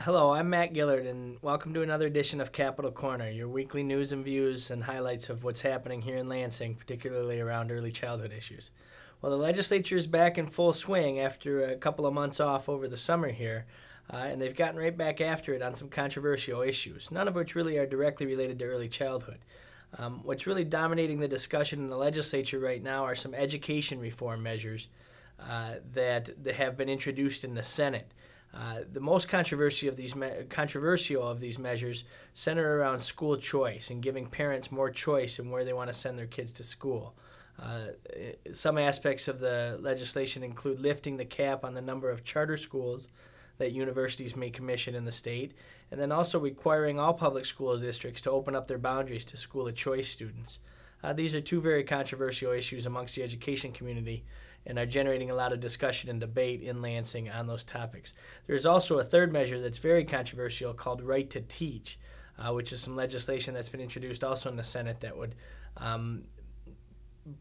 Hello, I'm Matt Gillard, and welcome to another edition of Capital Corner, your weekly news and views and highlights of what's happening here in Lansing, particularly around early childhood issues. Well, the legislature is back in full swing after a couple of months off over the summer here, and they've gotten right back after it on some controversial issues, none of which really are directly related to early childhood. What's really dominating the discussion in the legislature right now are some education reform measures that have been introduced in the Senate. The most controversial of these measures center around school choice and giving parents more choice in where they want to send their kids to school. Some aspects of the legislation include lifting the cap on the number of charter schools that universities may commission in the state, and then also requiring all public school districts to open up their boundaries to school of choice students. These are two very controversial issues amongst the education community and are generating a lot of discussion and debate in Lansing on those topics. There's also a third measure that's very controversial called Right to Teach, which is some legislation that's been introduced also in the Senate that would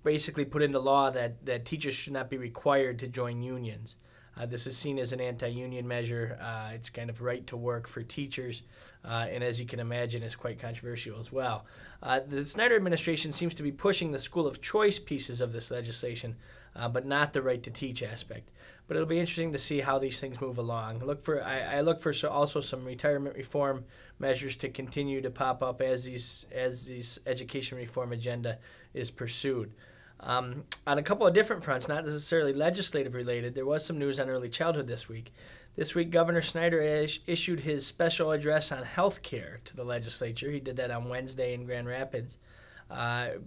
basically put into law that teachers should not be required to join unions. This is seen as an anti-union measure. It's kind of right to work for teachers, and as you can imagine, is quite controversial as well. The Snyder administration seems to be pushing the school of choice pieces of this legislation, but not the right to teach aspect. But it'll be interesting to see how these things move along. I look for also some retirement reform measures to continue to pop up as these education reform agenda is pursued. On a couple of different fronts, not necessarily legislative related, there was some news on early childhood this week. This week, Governor Snyder issued his special address on health care to the legislature. He did that on Wednesday in Grand Rapids.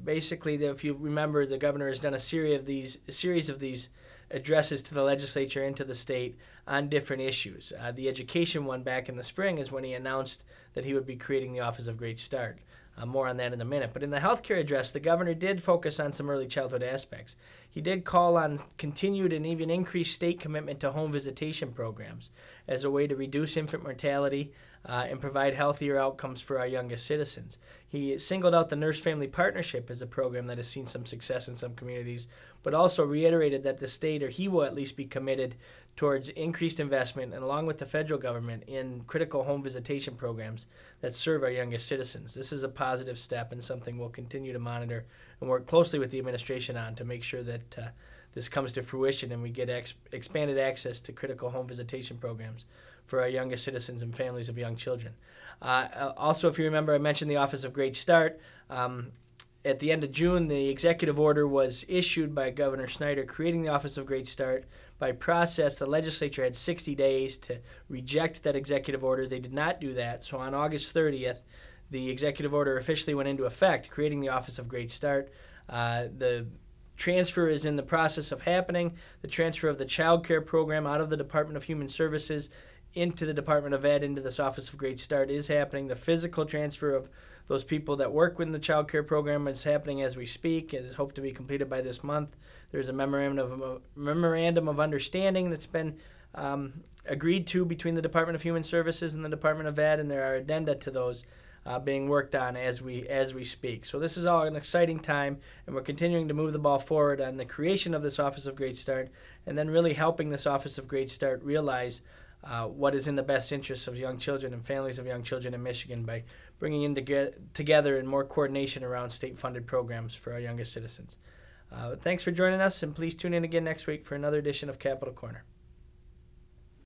Basically, if you remember, the governor has done a series of these addresses to the legislature and to the state on different issues. The education one back in the spring is when he announced that he would be creating the Office of Great Start. More on that in a minute. But in the healthcare address, the governor did focus on some early childhood aspects. He did call on continued and even increased state commitment to home visitation programs as a way to reduce infant mortality and provide healthier outcomes for our youngest citizens. He singled out the Nurse-Family Partnership as a program that has seen some success in some communities, but also reiterated that the state, or he will at least, be committed towards increased investment, and along with the federal government, in critical home visitation programs that serve our youngest citizens. This is a positive step and something we'll continue to monitor and work closely with the administration on to make sure that this comes to fruition and we get expanded access to critical home visitation programs for our youngest citizens and families of young children. Also, if you remember, I mentioned the Office of Great Start. At the end of June, the executive order was issued by Governor Snyder creating the Office of Great Start. By process, the legislature had 60 days to reject that executive order. They did not do that. So on August 30th, the executive order officially went into effect, creating the Office of Great Start. The transfer is in the process of happening. The transfer of the child care program out of the Department of Human Services into the Department of Ed, into this Office of Great Start, is happening. The physical transfer of those people that work within the child care program is happening as we speak. It is hoped to be completed by this month. There's a memorandum of understanding that's been agreed to between the Department of Human Services and the Department of Ed, and there are addenda to those being worked on as we speak. So this is all an exciting time, and we're continuing to move the ball forward on the creation of this Office of Great Start, and then really helping this Office of Great Start realize what is in the best interests of young children and families of young children in Michigan by bringing in together and more coordination around state-funded programs for our youngest citizens. Thanks for joining us, and please tune in again next week for another edition of Capital Corner.